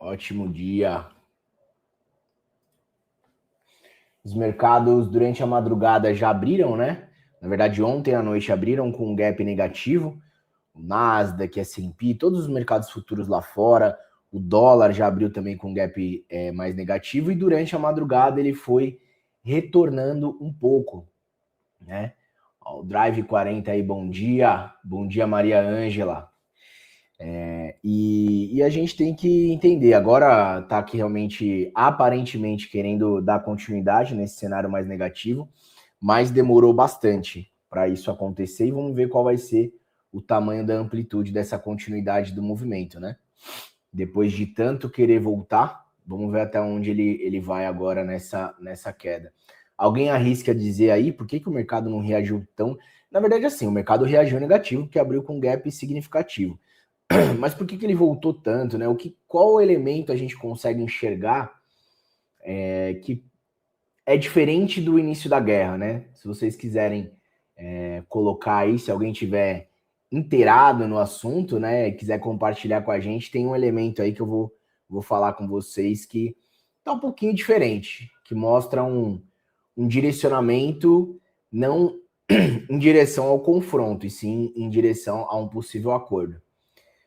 Ótimo dia. Os mercados durante a madrugada já abriram, né? Na verdade, ontem à noite abriram com um gap negativo. O Nasdaq, S&P, todos os mercados futuros lá fora. O dólar já abriu também com um gap mais negativo. E durante a madrugada ele foi retornando um pouco, né? Ó, o Drive 40 aí, bom dia. Bom dia, Maria Ângela. E a gente tem que entender, agora está aqui realmente, aparentemente, querendo dar continuidade nesse cenário mais negativo, mas demorou bastante para isso acontecer e vamos ver qual vai ser o tamanho da amplitude dessa continuidade do movimento, né? Depois de tanto querer voltar, vamos ver até onde ele vai agora nessa queda. Alguém arrisca dizer aí por que o mercado não reagiu tão... Na verdade, assim, o mercado reagiu negativo porque abriu com gap significativo. Mas por que ele voltou tanto, né? Qual elemento a gente consegue enxergar que é diferente do início da guerra, né? Se vocês quiserem colocar aí, se alguém tiver inteirado no assunto, né, e quiser compartilhar com a gente, tem um elemento aí que eu vou falar com vocês que tá um pouquinho diferente, que mostra um direcionamento não em direção ao confronto, e sim em direção a um possível acordo.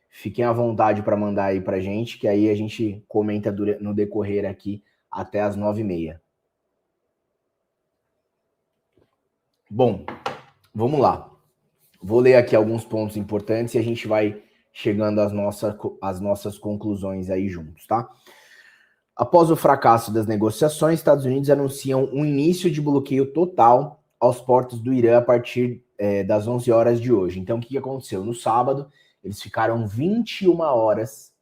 Fiquem à vontade para mandar aí para a gente, que aí a gente comenta no decorrer aqui até as 9h30. Bom, vamos lá. Vou ler aqui alguns pontos importantes e a gente vai chegando às nossas conclusões aí juntos, tá? Após o fracasso das negociações, Estados Unidos anunciam um início de bloqueio total aos portos do Irã a partir das 11 horas de hoje. Então, o que aconteceu? No sábado, eles ficaram 21 horas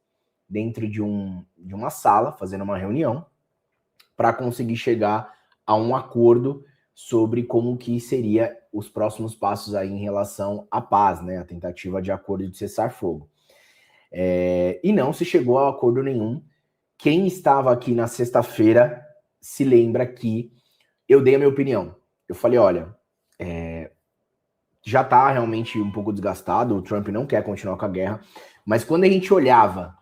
dentro de uma sala, fazendo uma reunião, para conseguir chegar a um acordo sobre como que seria os próximos passos aí em relação à paz, né? A tentativa de acordo de cessar-fogo. E não se chegou a acordo nenhum. Quem estava aqui na sexta-feira se lembra que eu dei a minha opinião. Eu falei, olha, já está realmente um pouco desgastado, o Trump não quer continuar com a guerra, mas quando a gente olhava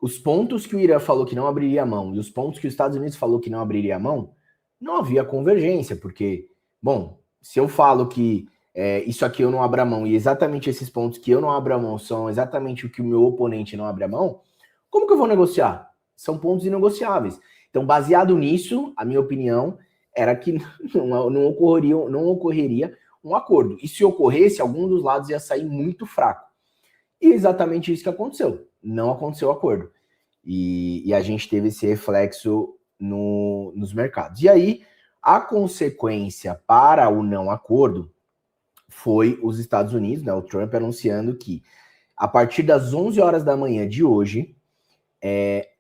os pontos que o Irã falou que não abriria a mão e os pontos que os Estados Unidos falou que não abriria a mão, não havia convergência, porque, bom, se eu falo que isso aqui eu não abro a mão e exatamente esses pontos que eu não abro a mão são exatamente o que o meu oponente não abre a mão, como que eu vou negociar? São pontos inegociáveis. Então, baseado nisso, a minha opinião era que não ocorreria um acordo. E se ocorresse, algum dos lados ia sair muito fraco. E exatamente isso que aconteceu. Não aconteceu o acordo. E a gente teve esse reflexo nos mercados. E aí, a consequência para o não acordo foi os Estados Unidos, né, o Trump anunciando que a partir das 11 horas da manhã de hoje,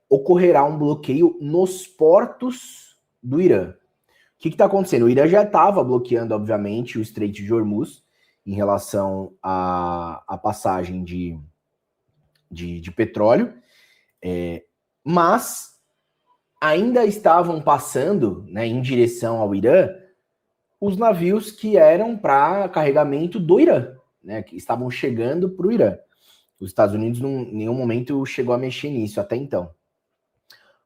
ocorrerá um bloqueio nos portos do Irã. O que está acontecendo? O Irã já estava bloqueando, obviamente, o Estreito de Hormuz em relação à passagem de petróleo, mas ainda estavam passando, né, em direção ao Irã os navios que eram para carregamento do Irã, né, que estavam chegando para o Irã. Os Estados Unidos em nenhum momento chegou a mexer nisso até então.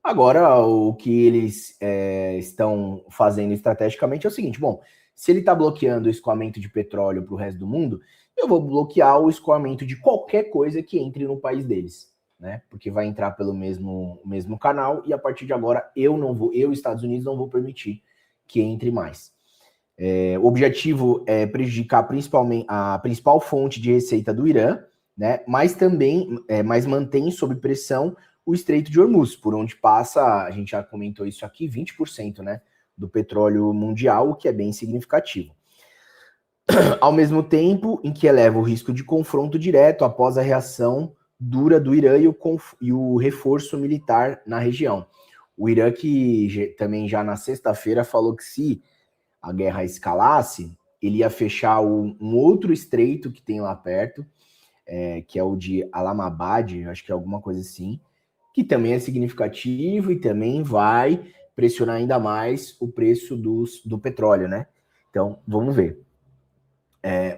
Agora, o que eles estão fazendo estrategicamente é o seguinte, bom, se ele está bloqueando o escoamento de petróleo para o resto do mundo, eu vou bloquear o escoamento de qualquer coisa que entre no país deles, né? Porque vai entrar pelo mesmo canal e a partir de agora eu, Estados Unidos, não vou permitir que entre mais. O objetivo é prejudicar principalmente a principal fonte de receita do Irã, né? Mas também, mas mantém sob pressão o Estreito de Hormuz, por onde passa, a gente já comentou isso aqui, 20%, né, do petróleo mundial, o que é bem significativo. Ao mesmo tempo em que eleva o risco de confronto direto após a reação dura do Irã e o reforço militar na região. O Irã que também já na sexta-feira falou que se a guerra escalasse, ele ia fechar um outro estreito que tem lá perto, que é o de Alamabad, acho que é alguma coisa assim, que também é significativo e também vai pressionar ainda mais o preço do petróleo, né? Então, vamos ver.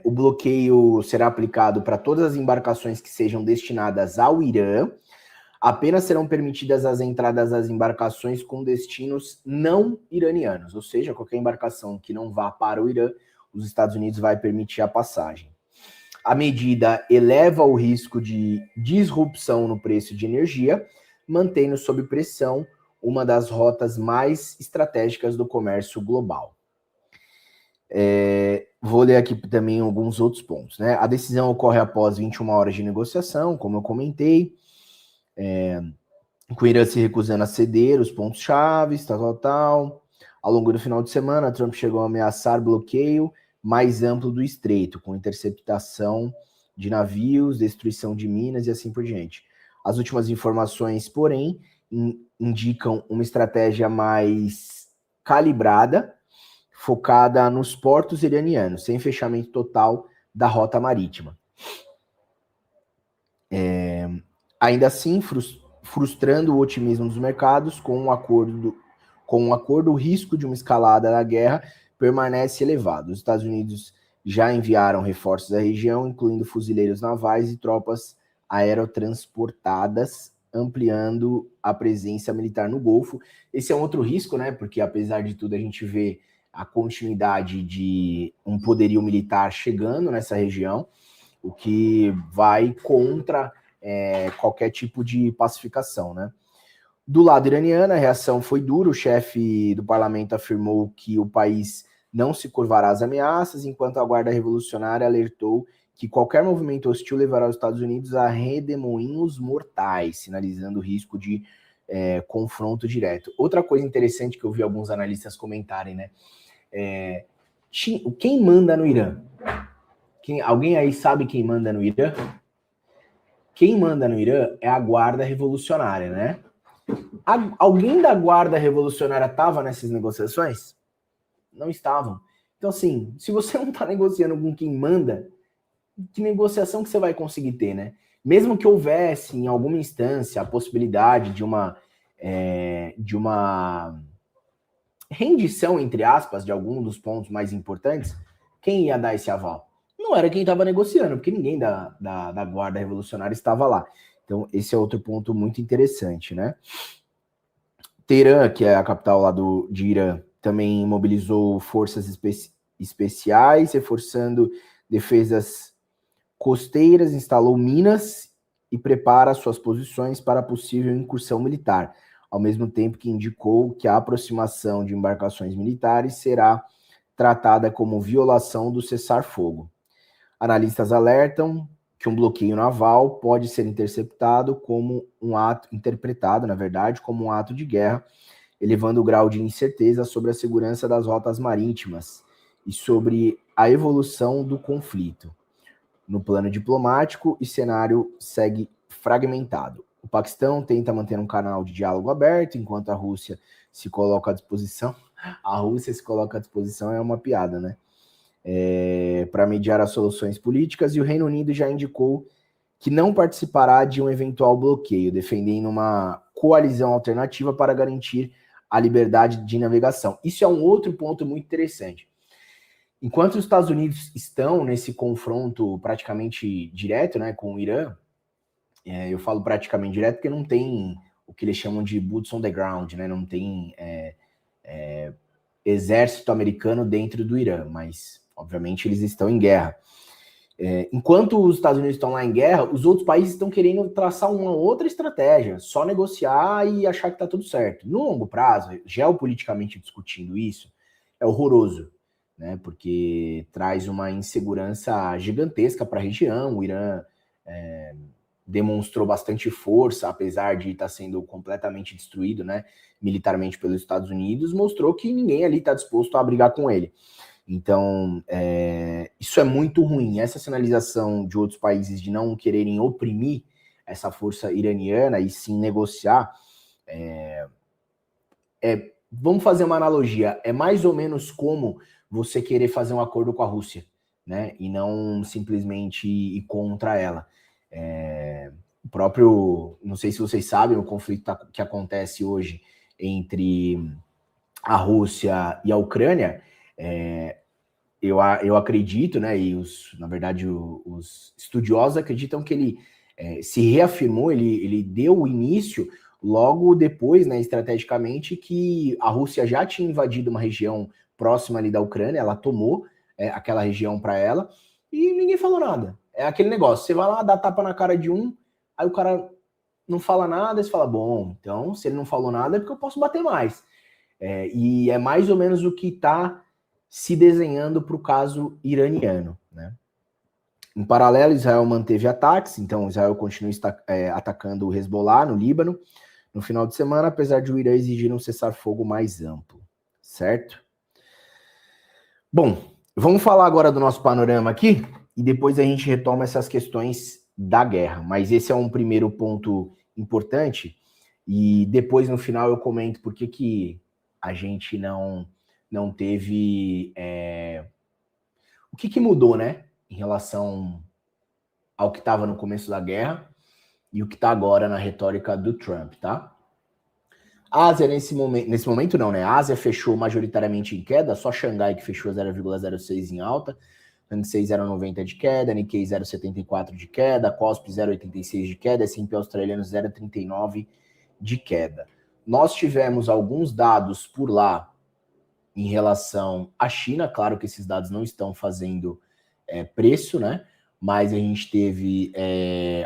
O bloqueio será aplicado para todas as embarcações que sejam destinadas ao Irã, apenas serão permitidas as entradas das embarcações com destinos não iranianos, ou seja, qualquer embarcação que não vá para o Irã, os Estados Unidos vai permitir a passagem. A medida eleva o risco de disrupção no preço de energia, mantendo sob pressão uma das rotas mais estratégicas do comércio global. Vou ler aqui também alguns outros pontos, né? A decisão ocorre após 21 horas de negociação, como eu comentei, com o Irã se recusando a ceder os pontos-chave, tal. Ao longo do final de semana, Trump chegou a ameaçar bloqueio mais amplo do estreito, com interceptação de navios, destruição de minas e assim por diante. As últimas informações, porém, indicam uma estratégia mais calibrada, focada nos portos iranianos, sem fechamento total da rota marítima. Ainda assim, frustrando o otimismo dos mercados, com um acordo, o risco de uma escalada da guerra permanece elevado. Os Estados Unidos já enviaram reforços à região, incluindo fuzileiros navais e tropas aerotransportadas, ampliando a presença militar no Golfo. Esse é um outro risco, né? Porque, apesar de tudo, a gente vê a continuidade de um poderio militar chegando nessa região, o que vai contra qualquer tipo de pacificação, né? Do lado iraniano, a reação foi dura. O chefe do parlamento afirmou que o país não se curvará às ameaças, enquanto a Guarda Revolucionária alertou que qualquer movimento hostil levará os Estados Unidos a redemoinhos mortais, sinalizando o risco de confronto direto. Outra coisa interessante que eu vi alguns analistas comentarem, né? Quem manda no Irã? Alguém aí sabe quem manda no Irã? Quem manda no Irã é a Guarda Revolucionária, né? Alguém da Guarda Revolucionária estava nessas negociações? Não estavam. Então, assim, se você não está negociando com quem manda, que negociação que você vai conseguir ter, né? Mesmo que houvesse, em alguma instância, a possibilidade de uma rendição, entre aspas, de algum dos pontos mais importantes, quem ia dar esse aval? Não era quem estava negociando, porque ninguém da Guarda Revolucionária estava lá. Então, esse é outro ponto muito interessante, né? Teherã, que é a capital lá de Irã, também mobilizou forças especiais, reforçando defesas costeiras, instalou minas e prepara suas posições para a possível incursão militar, ao mesmo tempo que indicou que a aproximação de embarcações militares será tratada como violação do cessar-fogo. Analistas alertam que um bloqueio naval pode ser interceptado como interpretado, na verdade, como um ato de guerra, elevando o grau de incerteza sobre a segurança das rotas marítimas e sobre a evolução do conflito. No plano diplomático, o cenário segue fragmentado. O Paquistão tenta manter um canal de diálogo aberto, enquanto a Rússia se coloca à disposição. A Rússia se coloca à disposição é uma piada, né? Para mediar as soluções políticas, e o Reino Unido já indicou que não participará de um eventual bloqueio, defendendo uma coalizão alternativa para garantir a liberdade de navegação. Isso é um outro ponto muito interessante. Enquanto os Estados Unidos estão nesse confronto praticamente direto, né, com o Irã, eu falo praticamente direto porque não tem o que eles chamam de boots on the ground, né, não tem exército americano dentro do Irã, mas obviamente eles estão em guerra. Enquanto os Estados Unidos estão lá em guerra, os outros países estão querendo traçar uma outra estratégia, só negociar e achar que está tudo certo. No longo prazo, geopoliticamente discutindo isso, é horroroso, né? Porque traz uma insegurança gigantesca para a região. O Irã demonstrou bastante força, apesar de estar sendo completamente destruído, né, militarmente pelos Estados Unidos, mostrou que ninguém ali está disposto a brigar com ele. Então, isso é muito ruim. Essa sinalização de outros países de não quererem oprimir essa força iraniana e sim negociar, vamos fazer uma analogia, é mais ou menos como você querer fazer um acordo com a Rússia, né, e não simplesmente ir contra ela. O próprio, não sei se vocês sabem, o conflito que acontece hoje entre a Rússia e a Ucrânia, eu acredito, né, e na verdade os estudiosos acreditam que ele se reafirmou, ele deu o início logo depois, né, estrategicamente, que a Rússia já tinha invadido uma região próxima ali da Ucrânia, ela tomou aquela região para ela, e ninguém falou nada. É aquele negócio, você vai lá, dá tapa na cara de um, aí o cara não fala nada, e você fala, bom, então, se ele não falou nada é porque eu posso bater mais. E é mais ou menos o que está se desenhando para o caso iraniano, né? Em paralelo, Israel manteve ataques, então Israel continua atacando o Hezbollah no Líbano no final de semana, apesar de o Irã exigir um cessar-fogo mais amplo, certo? Bom, vamos falar agora do nosso panorama aqui e depois a gente retoma essas questões da guerra, mas esse é um primeiro ponto importante e depois no final eu comento por que a gente não teve... O que mudou, né, em relação ao que estava no começo da guerra e o que está agora na retórica do Trump, tá? A Ásia, nesse momento não, né? A Ásia fechou majoritariamente em queda, só Xangai que fechou 0,06 em alta, Hang Seng 0,90 de queda, Nikkei 0,74 de queda, Kospi 0,86 de queda, S&P australiano 0,39 de queda. Nós tivemos alguns dados por lá em relação à China, claro que esses dados não estão fazendo preço, né? Mas a gente teve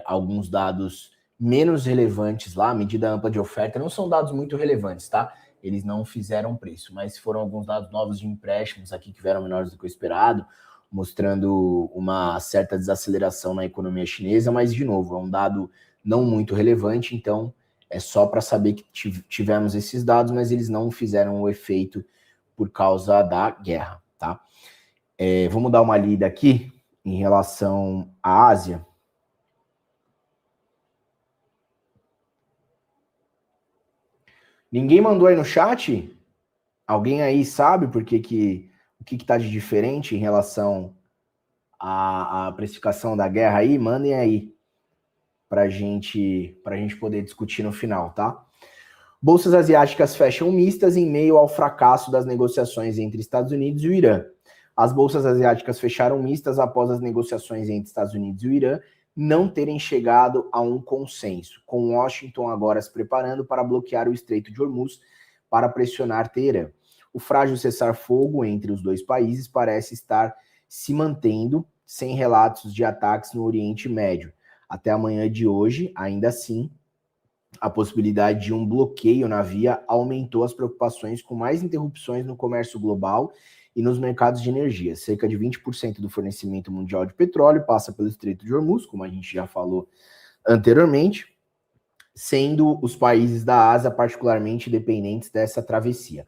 alguns dados menos relevantes lá, medida ampla de oferta, não são dados muito relevantes, tá? Eles não fizeram preço, mas foram alguns dados novos de empréstimos aqui que vieram menores do que o esperado, mostrando uma certa desaceleração na economia chinesa, mas, de novo, é um dado não muito relevante, então é só para saber que tivemos esses dados, mas eles não fizeram o efeito por causa da guerra, tá? Vamos dar uma lida aqui em relação à Ásia. Ninguém mandou aí no chat? Alguém aí sabe por que o que está de diferente em relação à precificação da guerra aí? Mandem aí para gente poder discutir no final, tá? Bolsas asiáticas fecham mistas em meio ao fracasso das negociações entre Estados Unidos e o Irã. As bolsas asiáticas fecharam mistas após as negociações entre Estados Unidos e o Irã não terem chegado a um consenso, com Washington agora se preparando para bloquear o Estreito de Hormuz para pressionar Teherã. O frágil cessar-fogo entre os dois países parece estar se mantendo sem relatos de ataques no Oriente Médio. Até amanhã de hoje, ainda assim, a possibilidade de um bloqueio na via aumentou as preocupações com mais interrupções no comércio global e nos mercados de energia. Cerca de 20% do fornecimento mundial de petróleo passa pelo Estreito de Hormuz, como a gente já falou anteriormente, sendo os países da Ásia particularmente dependentes dessa travessia.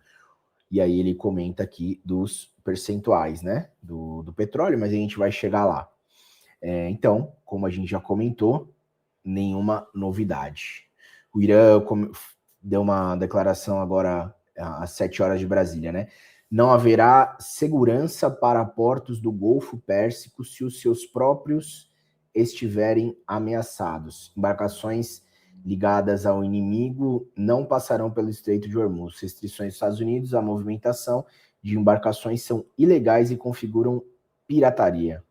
E aí ele comenta aqui dos percentuais, né, do petróleo, mas a gente vai chegar lá. Então, como a gente já comentou, nenhuma novidade. O Irã deu uma declaração agora às 7 horas de Brasília, né? Não haverá segurança para portos do Golfo Pérsico se os seus próprios estiverem ameaçados. Embarcações ligadas ao inimigo não passarão pelo Estreito de Hormuz. Restrições dos Estados Unidos à movimentação de embarcações são ilegais e configuram pirataria.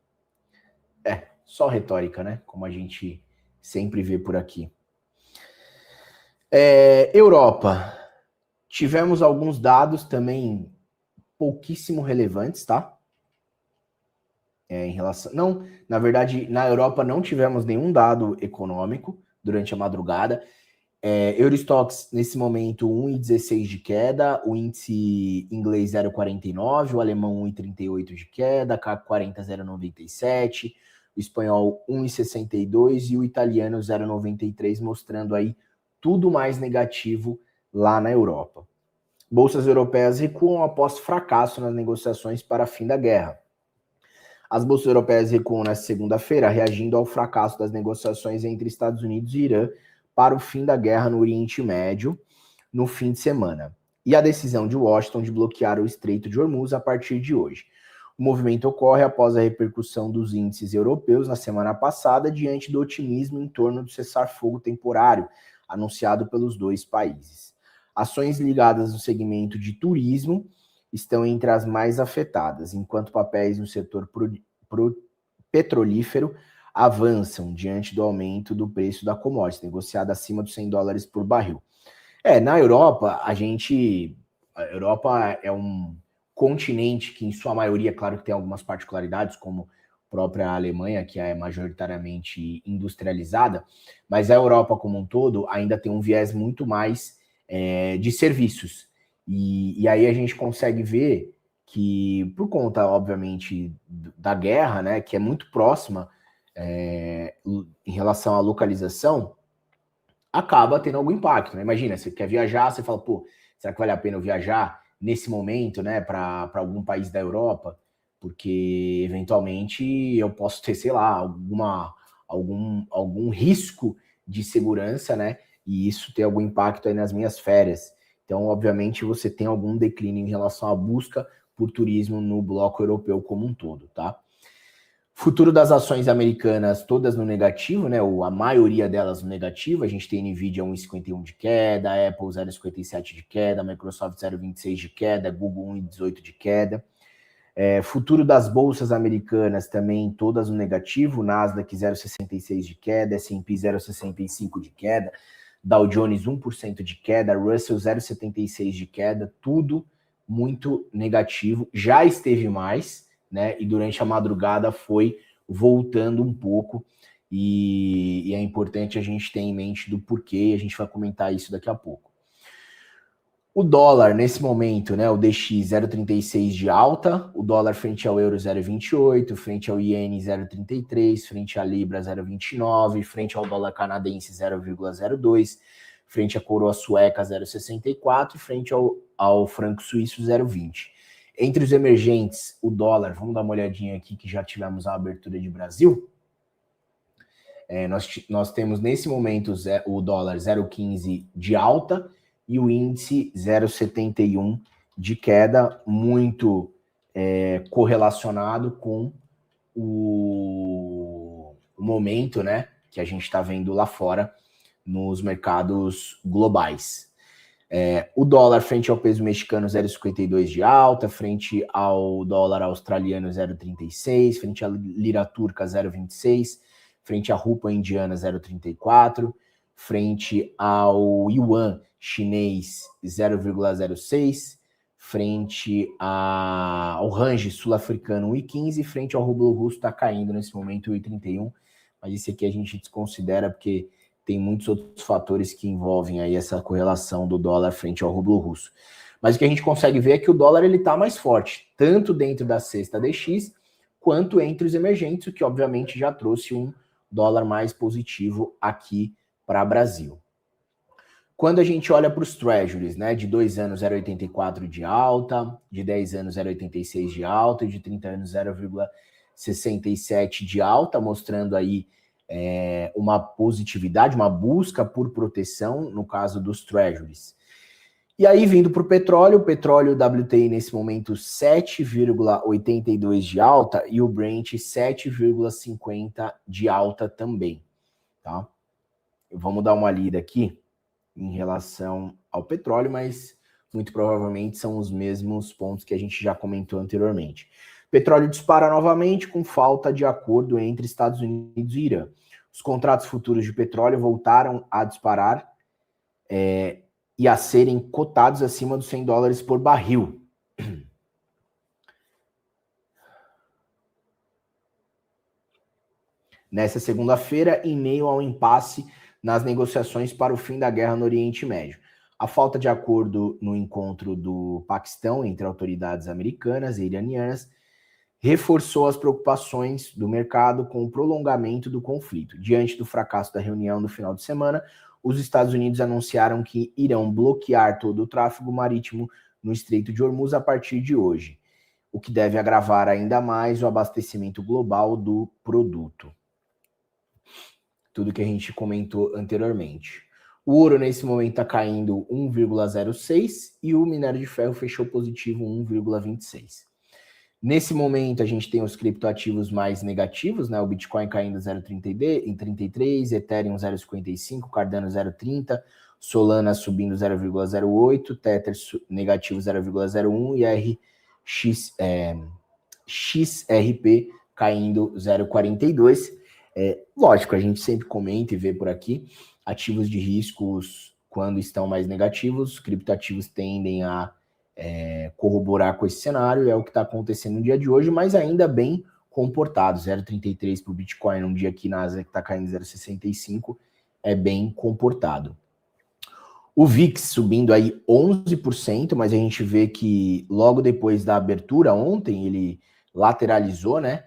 Só retórica, né? Como a gente sempre vê por aqui. Europa. Tivemos alguns dados também pouquíssimo relevantes, tá? Em relação... Não, na verdade, na Europa não tivemos nenhum dado econômico durante a madrugada. Eurostoxx, nesse momento, 1,16 de queda, o índice inglês 0,49, o alemão 1,38 de queda, CAC 40 0,97, o espanhol 1,62 e o italiano 0,93, mostrando aí tudo mais negativo lá na Europa. Bolsas europeias recuam após fracasso nas negociações para fim da guerra. As bolsas europeias recuam nesta segunda-feira, reagindo ao fracasso das negociações entre Estados Unidos e Irã para o fim da guerra no Oriente Médio no fim de semana, e a decisão de Washington de bloquear o Estreito de Hormuz a partir de hoje. O movimento ocorre após a repercussão dos índices europeus na semana passada, diante do otimismo em torno do cessar-fogo temporário anunciado pelos dois países. Ações ligadas no segmento de turismo estão entre as mais afetadas, enquanto papéis no setor petrolífero avançam diante do aumento do preço da commodity, negociada acima dos $100 por barril. Na Europa, a Europa é um continente que, em sua maioria, claro que tem algumas particularidades, como a própria Alemanha, que é majoritariamente industrializada, mas a Europa como um todo ainda tem um viés muito mais de serviços. E aí a gente consegue ver que, por conta, obviamente, da guerra, né, que é muito próxima em relação à localização, acaba tendo algum impacto, né? Imagina, você quer viajar, você fala, pô, será que vale a pena eu viajar nesse momento, né, para algum país da Europa? Porque, eventualmente, eu posso ter, sei lá, algum risco de segurança, né? E isso ter algum impacto aí nas minhas férias. Então, obviamente, você tem algum declínio em relação à busca por turismo no bloco europeu como um todo, tá? Futuro das ações americanas todas no negativo, né? A maioria delas no negativo. A gente tem Nvidia 1,51 de queda, Apple 0,57 de queda, Microsoft 0,26 de queda, Google 1,18 de queda. Futuro das bolsas americanas também todas no negativo, Nasdaq 0,66 de queda, S&P 0,65 de queda, Dow Jones 1% de queda, Russell 0,76 de queda, tudo muito negativo. Já esteve mais, né? E durante a madrugada foi voltando um pouco, e é importante a gente ter em mente do porquê, e a gente vai comentar isso daqui a pouco. O dólar, nesse momento, né, o DX 0,36 de alta, o dólar frente ao euro 0,28, frente ao iene 0,33, frente à libra 0,29, frente ao dólar canadense 0,02, frente à coroa sueca 0,64, frente ao franco suíço 0,20. Entre os emergentes, o dólar, vamos dar uma olhadinha aqui que já tivemos a abertura de Brasil. Nós temos nesse momento o dólar 0,15 de alta e o índice 0,71 de queda, muito correlacionado com o momento, né, que a gente está vendo lá fora nos mercados globais. O dólar frente ao peso mexicano 0,52 de alta, frente ao dólar australiano 0,36, frente à lira turca 0,26, frente à rupiah indiana 0,34, frente ao yuan chinês 0,06, frente ao range sul-africano 1,15, frente ao rublo russo está caindo nesse momento 1,31, mas esse aqui a gente desconsidera porque tem muitos outros fatores que envolvem aí essa correlação do dólar frente ao rublo russo. Mas o que a gente consegue ver é que o dólar ele está mais forte, tanto dentro da cesta DX, quanto entre os emergentes, o que obviamente já trouxe um dólar mais positivo aqui para o Brasil. Quando a gente olha para os treasuries, né, de 2 anos 0,84 de alta, de 10 anos 0,86 de alta e de 30 anos 0,67 de alta, mostrando aí uma positividade, uma busca por proteção no caso dos treasuries. E aí, vindo para o petróleo WTI nesse momento 7,82 de alta e o Brent 7,50 de alta também, tá? Vamos dar uma lida aqui em relação ao petróleo, mas muito provavelmente são os mesmos pontos que a gente já comentou anteriormente. Petróleo dispara novamente com falta de acordo entre Estados Unidos e Irã. Os contratos futuros de petróleo voltaram a disparar e a serem cotados acima dos $100 por barril. Nessa segunda-feira, em meio ao impasse nas negociações para o fim da guerra no Oriente Médio. A falta de acordo no encontro do Paquistão entre autoridades americanas e iranianas reforçou as preocupações do mercado com o prolongamento do conflito. Diante do fracasso da reunião no final de semana, os Estados Unidos anunciaram que irão bloquear todo o tráfego marítimo no Estreito de Hormuz a partir de hoje, o que deve agravar ainda mais o abastecimento global do produto. Tudo que a gente comentou anteriormente. O ouro nesse momento está caindo 1,06 e o minério de ferro fechou positivo 1,26. Nesse momento, a gente tem os criptoativos mais negativos, né? O Bitcoin caindo 0,33, Ethereum 0,55, Cardano 0,30, Solana subindo 0,08, Tether negativo 0,01 e XRP caindo 0,42. Lógico, a gente sempre comenta e vê por aqui, ativos de riscos, quando estão mais negativos, criptoativos tendem a corroborar com esse cenário, é o que está acontecendo no dia de hoje, mas ainda bem comportado, 0,33 para o Bitcoin, um dia que Nasdaq está caindo 0,65, é bem comportado. O VIX subindo aí 11%, mas a gente vê que logo depois da abertura ontem, ele lateralizou, né?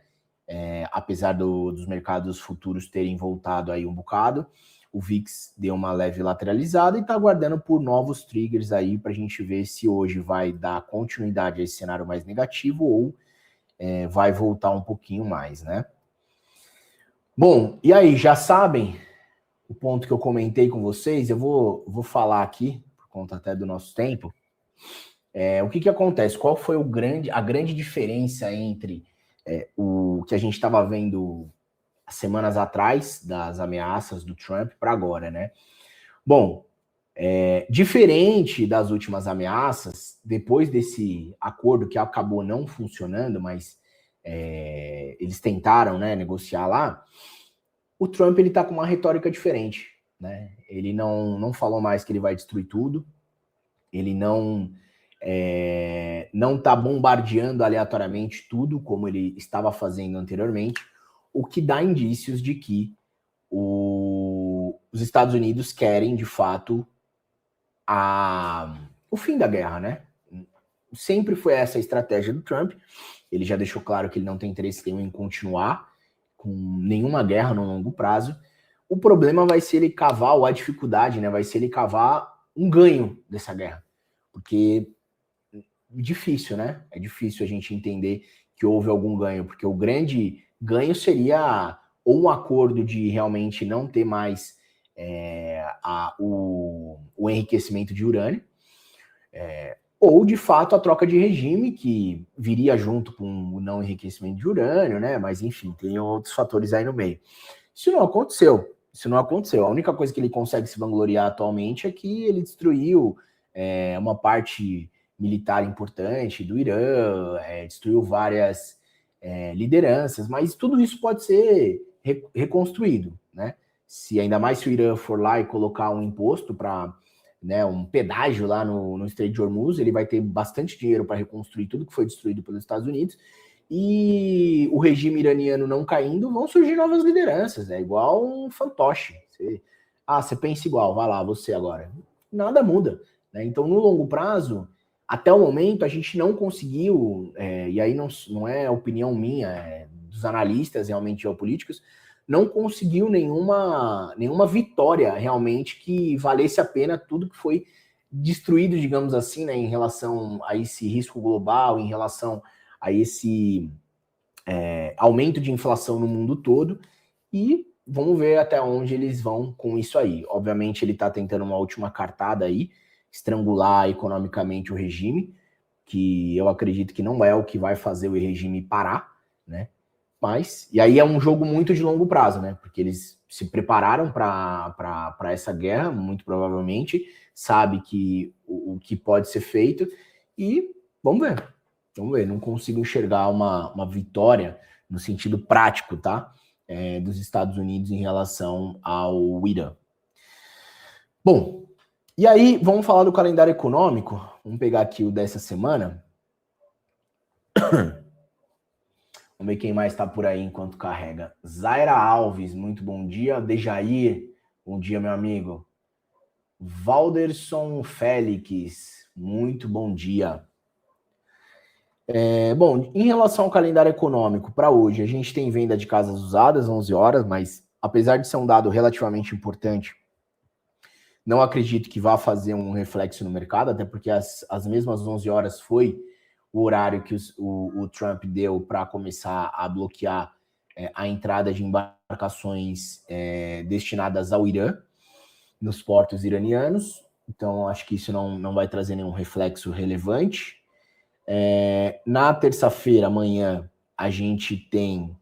Apesar dos mercados futuros terem voltado aí um bocado, o VIX deu uma leve lateralizada e está aguardando por novos triggers aí para a gente ver se hoje vai dar continuidade a esse cenário mais negativo ou vai voltar um pouquinho mais, né? Bom, e aí, já sabem o ponto que eu comentei com vocês? Eu vou falar aqui, por conta até do nosso tempo, o que acontece? Qual foi a grande diferença entre o que a gente estava vendo semanas atrás, das ameaças do Trump, para agora, né? Bom, diferente das últimas ameaças, depois desse acordo que acabou não funcionando, mas eles tentaram, né, negociar lá, o Trump ele tá com uma retórica diferente, né? Ele não falou mais que ele vai destruir tudo, ele não tá bombardeando aleatoriamente tudo como ele estava fazendo anteriormente, o que dá indícios de que os Estados Unidos querem, de fato, o fim da guerra, né? Sempre foi essa a estratégia do Trump. Ele já deixou claro que ele não tem interesse nenhum em continuar com nenhuma guerra no longo prazo. O problema vai ser ele cavar, ou a dificuldade, né? Vai ser ele cavar um ganho dessa guerra. Porque é difícil, né? É difícil a gente entender que houve algum ganho, porque o grande ganho seria ou um acordo de realmente não ter mais o enriquecimento de urânio, ou de fato a troca de regime, que viria junto com o não enriquecimento de urânio, né? Mas enfim, tem outros fatores aí no meio. Isso não aconteceu. A única coisa que ele consegue se vangloriar atualmente é que ele destruiu uma parte militar importante do Irã, destruiu várias lideranças, mas tudo isso pode ser reconstruído, né? Se ainda mais se o Irã for lá e colocar um imposto para, né, um pedágio lá no Estreito de Hormuz, ele vai ter bastante dinheiro para reconstruir tudo que foi destruído pelos Estados Unidos. E o regime iraniano não caindo, vão surgir novas lideranças, é igual um fantoche. Você pensa igual, vai lá, você agora. Nada muda, né? Então, no longo prazo, até o momento, a gente não conseguiu, e aí não é opinião minha, dos analistas realmente geopolíticos, não conseguiu nenhuma vitória realmente que valesse a pena tudo que foi destruído, digamos assim, né, em relação a esse risco global, em relação a esse aumento de inflação no mundo todo, e vamos ver até onde eles vão com isso aí. Obviamente ele está tentando uma última cartada aí, estrangular economicamente o regime, que eu acredito que não é o que vai fazer o regime parar, né? Mas, e aí é um jogo muito de longo prazo, né? Porque eles se prepararam para essa guerra, muito provavelmente, sabe que o que pode ser feito, e vamos ver, não consigo enxergar uma vitória no sentido prático, tá? Dos Estados Unidos em relação ao Irã. Bom, e aí vamos falar do calendário econômico, vamos pegar aqui o dessa semana. Vamos ver quem mais está por aí enquanto carrega. Zaira Alves, muito bom dia. Dejair, bom dia, meu amigo. Valderson Félix, muito bom dia. Bom, em relação ao calendário econômico, para hoje, a gente tem venda de casas usadas, 11 horas, mas apesar de ser um dado relativamente importante, não acredito que vá fazer um reflexo no mercado, até porque as mesmas 11 horas foi o horário que o Trump deu para começar a bloquear a entrada de embarcações destinadas ao Irã, nos portos iranianos. Então, acho que isso não vai trazer nenhum reflexo relevante. Na terça-feira, amanhã, a gente tem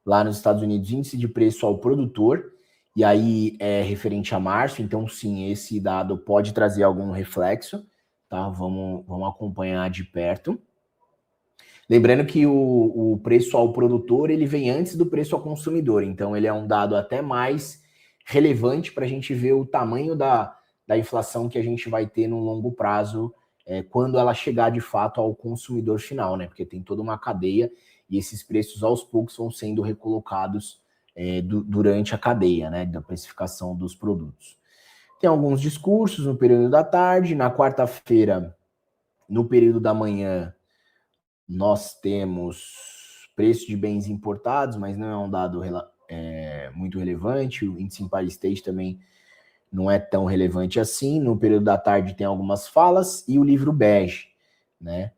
lá nos Estados Unidos índice de preço ao produtor, e aí é referente a março, então sim, esse dado pode trazer algum reflexo, tá? Vamos acompanhar de perto. Lembrando que o preço ao produtor ele vem antes do preço ao consumidor, então ele é um dado até mais relevante para a gente ver o tamanho da inflação que a gente vai ter no longo prazo quando ela chegar de fato ao consumidor final, né? Porque tem toda uma cadeia e esses preços aos poucos vão sendo recolocados durante a cadeia, né? Da precificação dos produtos. Tem alguns discursos no período da tarde, na quarta-feira, no período da manhã, nós temos preço de bens importados, mas não é um dado muito relevante. O índice Empire State também não é tão relevante assim. No período da tarde tem algumas falas e o livro bege, né?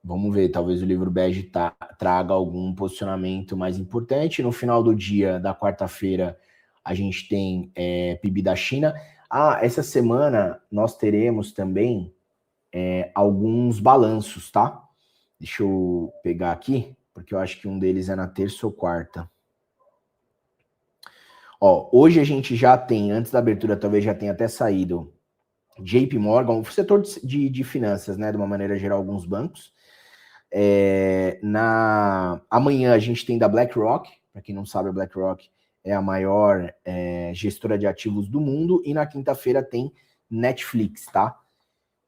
Vamos ver, talvez o livro bege traga algum posicionamento mais importante. No final do dia, da quarta-feira, a gente tem PIB da China. Essa semana nós teremos também alguns balanços, tá? Deixa eu pegar aqui, porque eu acho que um deles é na terça ou quarta. Ó, hoje a gente já tem, antes da abertura, talvez já tenha até saído JP Morgan, o setor de finanças, né? De uma maneira geral, alguns bancos. Amanhã a gente tem da BlackRock, para quem não sabe, a BlackRock é a maior gestora de ativos do mundo, e na quinta-feira tem Netflix, tá?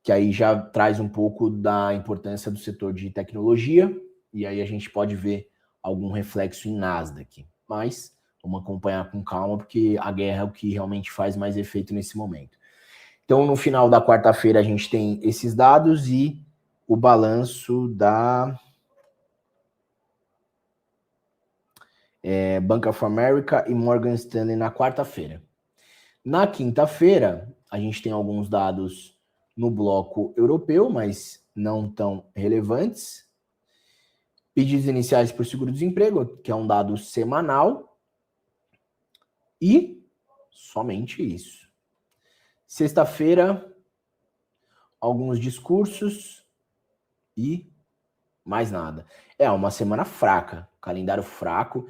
Que aí já traz um pouco da importância do setor de tecnologia, e aí a gente pode ver algum reflexo em Nasdaq. Mas vamos acompanhar com calma, porque a guerra é o que realmente faz mais efeito nesse momento. Então, no final da quarta-feira, a gente tem esses dados e o balanço da Bank of America e Morgan Stanley na quarta-feira. Na quinta-feira, a gente tem alguns dados no bloco europeu, mas não tão relevantes. Pedidos iniciais por seguro-desemprego, que é um dado semanal. E somente isso. Sexta-feira, alguns discursos e mais nada. É uma semana fraca, calendário fraco.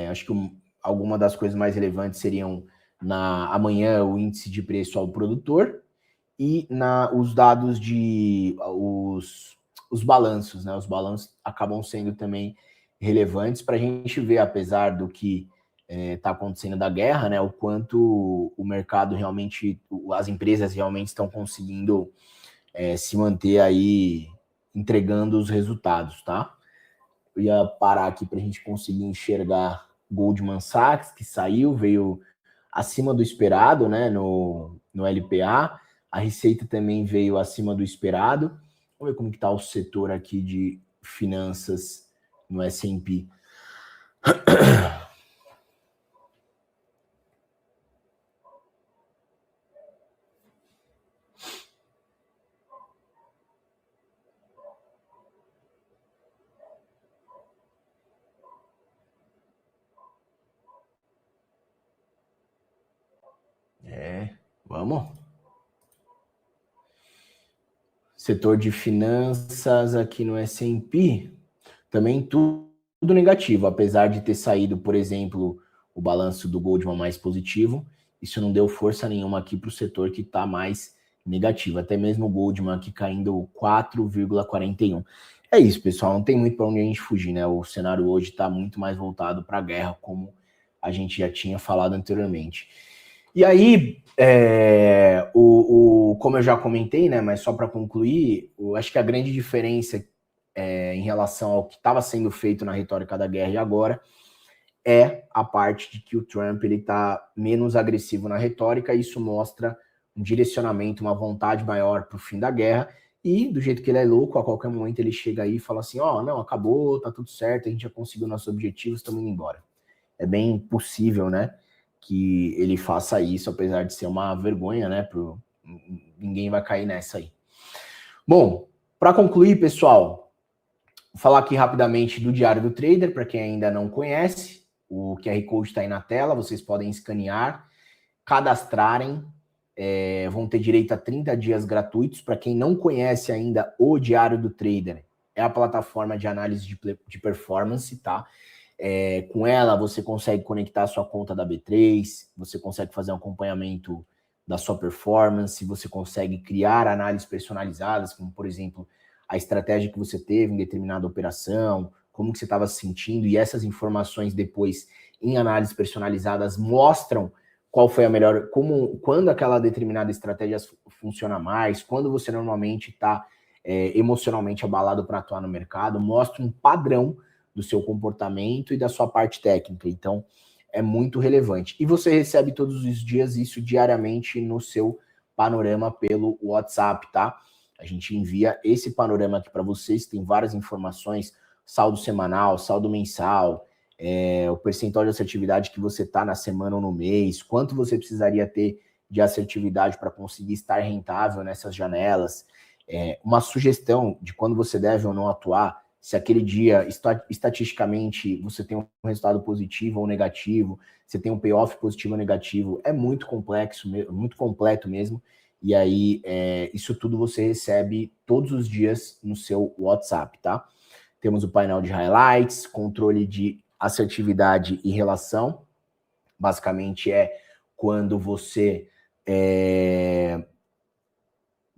Acho que alguma das coisas mais relevantes seriam amanhã o índice de preço ao produtor e os dados os balanços, né? Os balanços acabam sendo também relevantes para a gente ver, apesar do que está acontecendo da guerra, né? O quanto o mercado realmente, as empresas realmente estão conseguindo se manter aí entregando os resultados, tá? Eu ia parar aqui para a gente conseguir enxergar Goldman Sachs, que veio acima do esperado, né? No LPA. A receita também veio acima do esperado. Vamos ver como que está o setor aqui de finanças no S&P. Vamos. Setor de finanças aqui no S&P, também tudo negativo, apesar de ter saído, por exemplo, o balanço do Goldman mais positivo, isso não deu força nenhuma aqui para o setor que está mais negativo, até mesmo o Goldman aqui caindo 4,41. É isso, pessoal, não tem muito para onde a gente fugir, né? O cenário hoje está muito mais voltado para a guerra, como a gente já tinha falado anteriormente. E aí, como eu já comentei, né, mas só para concluir, eu acho que a grande diferença em relação ao que estava sendo feito na retórica da guerra e agora é a parte de que o Trump está menos agressivo na retórica, e isso mostra um direcionamento, uma vontade maior para o fim da guerra, e do jeito que ele é louco, a qualquer momento ele chega aí e fala assim, não, acabou, tá tudo certo, a gente já conseguiu nossos objetivos, estamos indo embora. É bem possível, né, que ele faça isso, apesar de ser uma vergonha, né? Ninguém vai cair nessa aí. Bom, para concluir, pessoal, vou falar aqui rapidamente do Diário do Trader, para quem ainda não conhece. O QR Code está aí na tela, vocês podem escanear, cadastrarem, vão ter direito a 30 dias gratuitos. Para quem não conhece ainda o Diário do Trader, é a plataforma de análise de performance, tá? Com ela, você consegue conectar a sua conta da B3, você consegue fazer um acompanhamento da sua performance, você consegue criar análises personalizadas, como, por exemplo, a estratégia que você teve em determinada operação, como que você estava se sentindo, e essas informações depois em análises personalizadas mostram qual foi a melhor, quando aquela determinada estratégia funciona mais, quando você normalmente está emocionalmente abalado para atuar no mercado, mostra um padrão do seu comportamento e da sua parte técnica. Então, é muito relevante. E você recebe todos os dias isso diariamente no seu panorama pelo WhatsApp, tá? A gente envia esse panorama aqui para vocês, tem várias informações, saldo semanal, saldo mensal, o percentual de assertividade que você está na semana ou no mês, quanto você precisaria ter de assertividade para conseguir estar rentável nessas janelas, uma sugestão de quando você deve ou não atuar, se aquele dia, estatisticamente, você tem um resultado positivo ou negativo, você tem um payoff positivo ou negativo, é muito complexo, muito completo mesmo, e aí isso tudo você recebe todos os dias no seu WhatsApp, tá? Temos o painel de highlights, controle de assertividade e relação. Basicamente quando você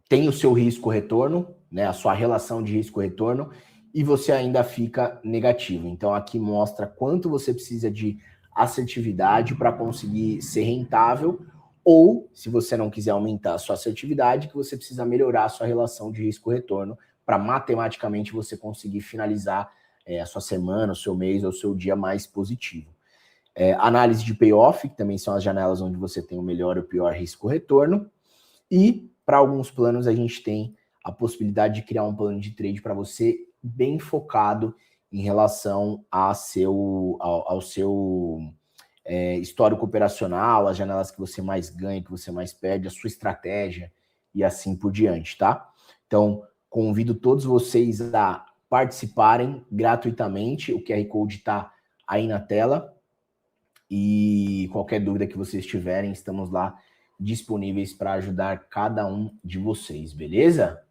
tem o seu risco-retorno, né, a sua relação de risco-retorno, e você ainda fica negativo. Então aqui mostra quanto você precisa de assertividade para conseguir ser rentável, ou, se você não quiser aumentar a sua assertividade, que você precisa melhorar a sua relação de risco-retorno para matematicamente você conseguir finalizar a sua semana, o seu mês ou o seu dia mais positivo. Análise de payoff, que também são as janelas onde você tem o melhor e o pior risco-retorno. E para alguns planos a gente tem a possibilidade de criar um plano de trade para você bem focado em relação ao seu histórico operacional, as janelas que você mais ganha, que você mais perde, a sua estratégia e assim por diante, tá? Então, convido todos vocês a participarem gratuitamente, o QR Code está aí na tela, e qualquer dúvida que vocês tiverem, estamos lá disponíveis para ajudar cada um de vocês, beleza?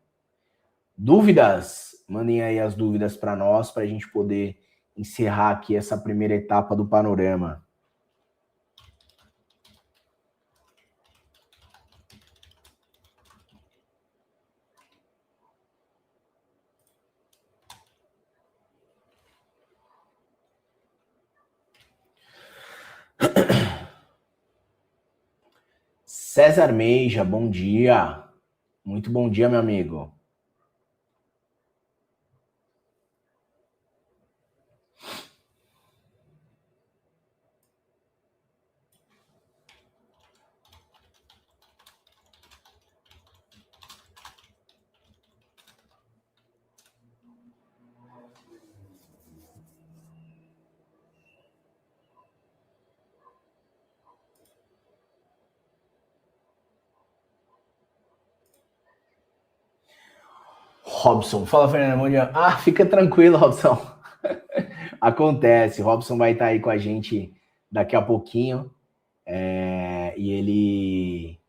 Dúvidas? Mandem aí as dúvidas para nós, para a gente poder encerrar aqui essa primeira etapa do panorama. César Meija, bom dia. Muito bom dia, meu amigo. Robson, fala, Fernando, bom dia. Ah, fica tranquilo, Robson. Acontece, Robson vai estar aí com a gente daqui a pouquinho, e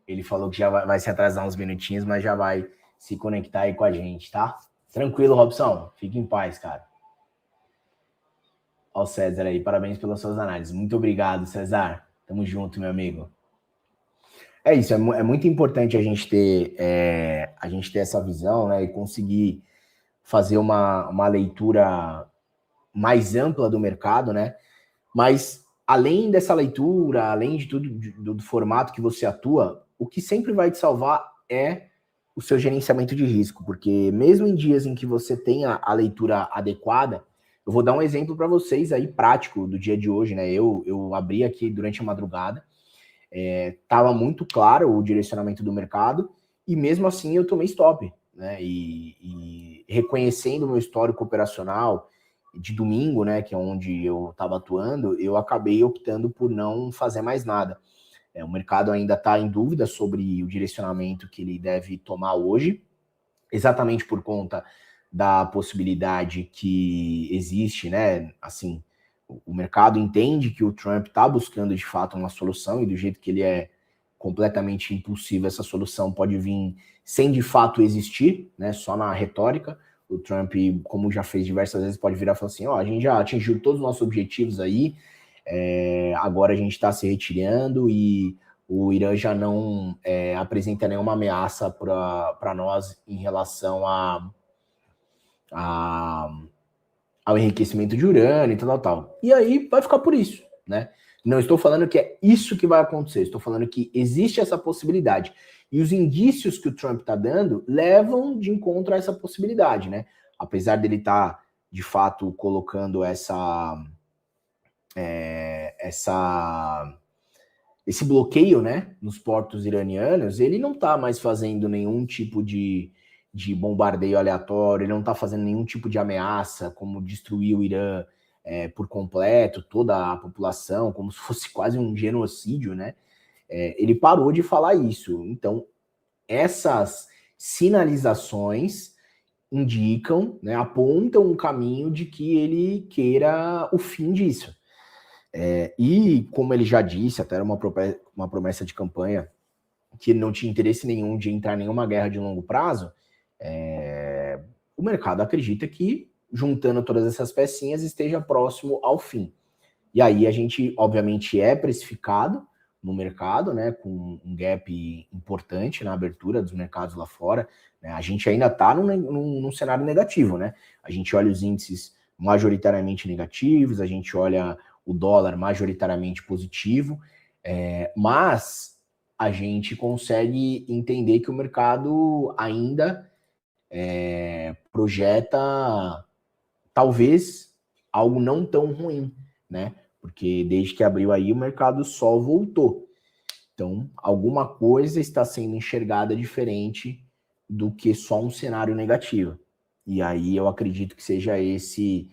ele falou que já vai se atrasar uns minutinhos, mas já vai se conectar aí com a gente, tá? Tranquilo, Robson, fique em paz, cara. Ó o César aí, parabéns pelas suas análises. Muito obrigado, César. Tamo junto, meu amigo. É isso, é muito importante a gente ter essa visão, né, e conseguir fazer uma leitura mais ampla do mercado, né? Mas além dessa leitura, além de tudo do formato que você atua, o que sempre vai te salvar é o seu gerenciamento de risco, porque mesmo em dias em que você tenha a leitura adequada, eu vou dar um exemplo para vocês aí prático do dia de hoje, né? Eu abri aqui durante a madrugada, estava muito claro o direcionamento do mercado, e mesmo assim eu tomei stop, né? E reconhecendo o meu histórico operacional de domingo, né, que é onde eu estava atuando, eu acabei optando por não fazer mais nada. O mercado ainda está em dúvida sobre o direcionamento que ele deve tomar hoje, exatamente por conta da possibilidade que existe, né? Assim, o mercado entende que o Trump está buscando de fato uma solução, e do jeito que ele é completamente impulsivo, essa solução pode vir sem de fato existir, né? Só na retórica. O Trump, como já fez diversas vezes, pode virar e falar assim: ó, a gente já atingiu todos os nossos objetivos aí, agora a gente está se retirando, e o Irã já não apresenta nenhuma ameaça para nós em relação a, ao enriquecimento de urânio e tal. E aí vai ficar por isso, né? Não estou falando que é isso que vai acontecer, estou falando que existe essa possibilidade. E os indícios que o Trump está dando levam de encontro a essa possibilidade, né? Apesar dele estar, de fato, colocando esse bloqueio, né, nos portos iranianos, ele não está mais fazendo nenhum tipo de bombardeio aleatório, ele não está fazendo nenhum tipo de ameaça, como destruir o Irã por completo, toda a população, como se fosse quase um genocídio, né? Ele parou de falar isso. Então, essas sinalizações indicam, né, apontam um caminho de que ele queira o fim disso. E, como ele já disse, até era uma promessa de campanha, que ele não tinha interesse nenhum de entrar em nenhuma guerra de longo prazo, o mercado acredita que, juntando todas essas pecinhas, esteja próximo ao fim. E aí a gente, obviamente, é precificado no mercado, né, com um gap importante na abertura dos mercados lá fora. Né? A gente ainda está num cenário negativo, né? A gente olha os índices majoritariamente negativos, a gente olha o dólar majoritariamente positivo, mas a gente consegue entender que o mercado ainda projeta talvez algo não tão ruim, né? Porque desde que abriu aí o mercado só voltou. Então, alguma coisa está sendo enxergada diferente do que só um cenário negativo. E aí eu acredito que seja esse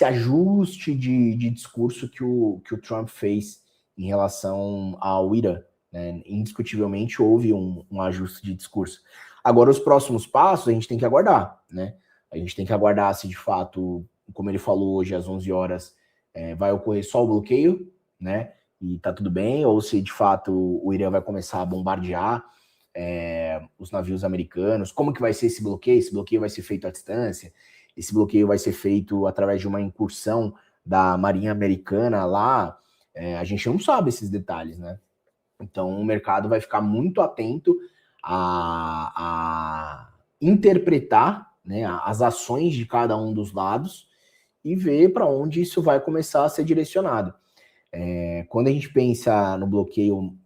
ajuste de discurso que o Trump fez em relação ao Irã. Né? Indiscutivelmente houve um ajuste de discurso. Agora, os próximos passos a gente tem que aguardar. Né? A gente tem que aguardar se de fato, como ele falou hoje às 11 horas, vai ocorrer só o bloqueio, né? E tá tudo bem, ou se de fato o Irã vai começar a bombardear os navios americanos. Como que vai ser esse bloqueio? Esse bloqueio vai ser feito à distância? Esse bloqueio vai ser feito através de uma incursão da Marinha Americana lá? A gente não sabe esses detalhes, né? Então o mercado vai ficar muito atento a interpretar, né, as ações de cada um dos lados e ver para onde isso vai começar a ser direcionado. Quando a gente pensa no bloqueio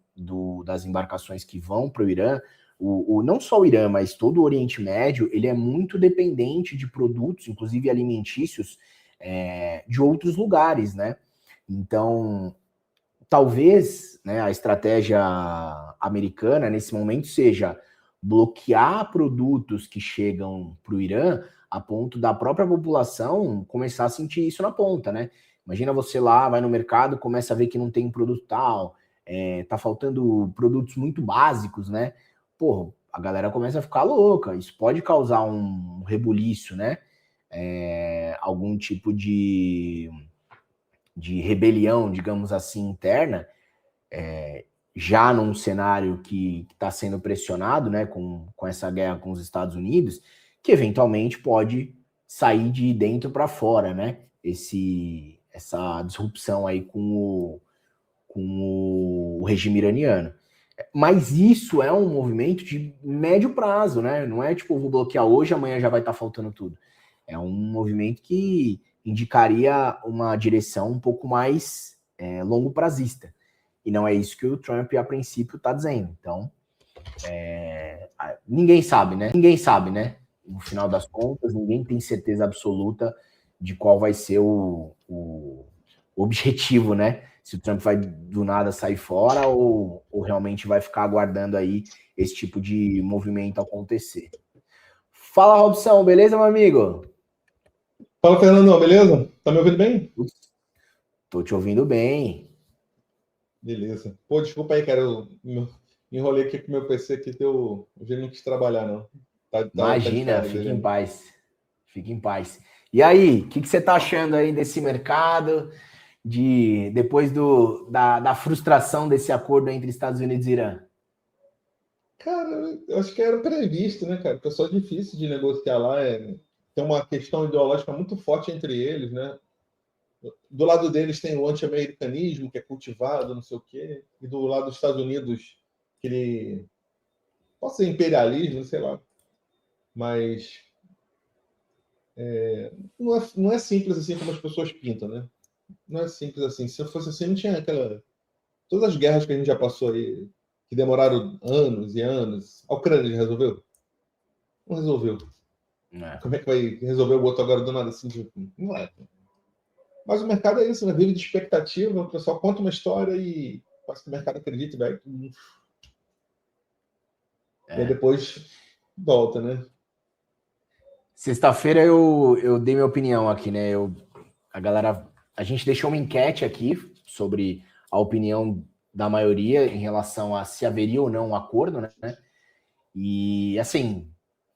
das embarcações que vão para o Irã, não só o Irã, mas todo o Oriente Médio, ele é muito dependente de produtos, inclusive alimentícios, de outros lugares, né? Então, talvez, né, a estratégia americana nesse momento seja bloquear produtos que chegam para o Irã a ponto da própria população começar a sentir isso na ponta, né? Imagina você lá, vai no mercado, começa a ver que não tem produto tal, tá faltando produtos muito básicos, né? Pô, a galera começa a ficar louca. Isso pode causar um rebuliço, né? Algum tipo de rebelião, digamos assim, interna, já num cenário que está sendo pressionado, né, com essa guerra com os Estados Unidos, que eventualmente pode sair de dentro para fora, né? Essa disrupção aí com o regime iraniano. Mas isso é um movimento de médio prazo, né? Não é tipo, vou bloquear hoje, amanhã já vai estar faltando tudo. É um movimento que indicaria uma direção um pouco mais longo prazista. E não é isso que o Trump, a princípio, está dizendo. Então, ninguém sabe, né? Ninguém sabe, né? No final das contas, ninguém tem certeza absoluta de qual vai ser o objetivo, né? Se o Trump vai do nada sair fora ou realmente vai ficar aguardando aí esse tipo de movimento acontecer. Fala, Robson, beleza, meu amigo? Fala, Fernando, beleza? Tá me ouvindo bem? Tô te ouvindo bem. Beleza. Pô, desculpa aí, cara, eu me enrolei aqui com o meu PC aqui, que eu hoje não quis trabalhar, não. Tá de Imagina, férias fique ele em ainda. paz. Fique em paz. E aí, o que você tá achando aí desse mercado? Depois da frustração desse acordo entre Estados Unidos e Irã? Cara, eu acho que era previsto, né, cara? O pessoal é difícil de negociar lá, tem uma questão ideológica muito forte entre eles, né? do lado deles tem o anti-americanismo, que é cultivado, não sei o quê, e do lado dos Estados Unidos, aquele... Pode ser imperialismo, sei lá, mas não é simples assim como as pessoas pintam, né? Não é simples assim. Se fosse assim, não tinha aquela... Todas as guerras que a gente já passou aí, que demoraram anos e anos, a Ucrânia já resolveu? Não resolveu. Como é que vai resolver o outro agora do nada assim? Não vai. Mas o mercado é isso, né? Vive de expectativa, o pessoal conta uma história e faz que o mercado acredita e vai. E aí depois volta, né? Sexta-feira eu dei minha opinião aqui, né? A gente deixou uma enquete aqui sobre a opinião da maioria em relação a se haveria ou não um acordo, né? E assim,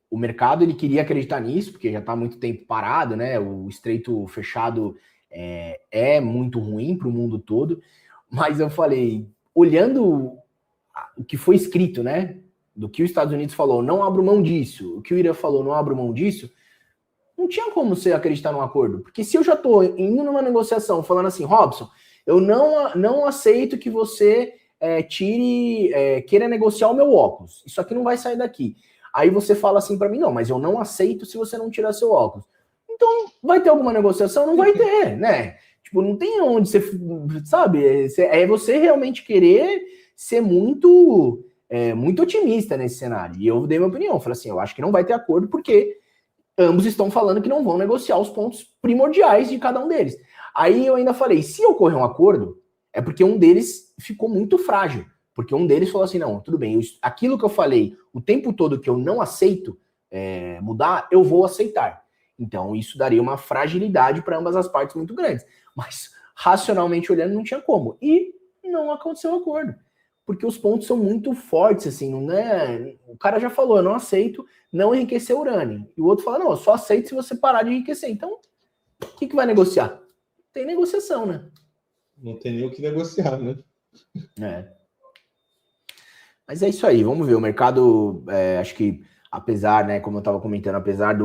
o mercado ele queria acreditar nisso, porque já está há muito tempo parado, né? O estreito fechado é muito ruim para o mundo todo. Mas eu falei, olhando o que foi escrito, né? Do que os Estados Unidos falou, não abro mão disso. O que o Irã falou, não abro mão disso. Não tinha como você acreditar num acordo. Porque se eu já estou indo numa negociação falando assim, Robson, eu não aceito que você queira negociar o meu óculos. Isso aqui não vai sair daqui. Aí você fala assim para mim, não, mas eu não aceito se você não tirar seu óculos. Então, vai ter alguma negociação? Não vai ter, né? Tipo, não tem onde você, sabe? É você realmente querer ser muito otimista nesse cenário. E eu dei minha opinião. Falei assim, eu acho que não vai ter acordo porque ambos estão falando que não vão negociar os pontos primordiais de cada um deles. Aí eu ainda falei, se ocorrer um acordo, é porque um deles ficou muito frágil. Porque um deles falou assim, não, tudo bem, aquilo que eu falei o tempo todo que eu não aceito mudar, eu vou aceitar. Então isso daria uma fragilidade para ambas as partes muito grandes. Mas racionalmente olhando não tinha como. E não aconteceu o acordo. Porque os pontos são muito fortes, assim, não é... O cara já falou, eu não aceito não enriquecer urânio. E o outro fala, não, eu só aceito se você parar de enriquecer. Então, o que vai negociar? Tem negociação, né? Não tem nem o que negociar, né? Mas é isso aí, vamos ver. O mercado, acho que, apesar, né, como eu estava comentando, apesar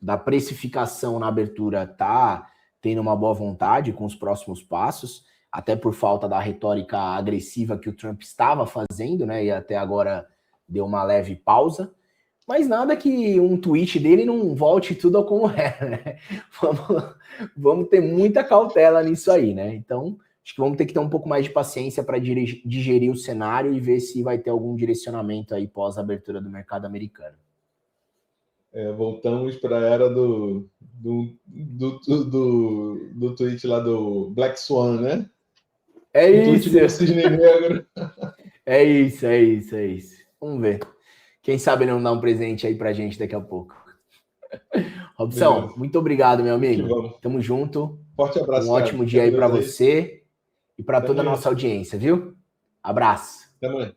da precificação na abertura tá tendo uma boa vontade com os próximos passos, até por falta da retórica agressiva que o Trump estava fazendo, né, e até agora deu uma leve pausa, mas nada que um tweet dele não volte tudo ao como era, né? Vamos ter muita cautela nisso aí, né? Então, acho que vamos ter que ter um pouco mais de paciência para digerir o cenário e ver se vai ter algum direcionamento aí pós abertura do mercado americano. Voltamos para a era do tweet lá do Black Swan, né? É isso. Do cisne negro. É isso. Vamos ver. Quem sabe ele não dá um presente aí pra gente daqui a pouco. Robson, beleza. Muito obrigado, meu amigo. Tamo junto. Forte abraço. Um ótimo dia aí para você e para toda a nossa audiência, viu? Abraço. Até amanhã.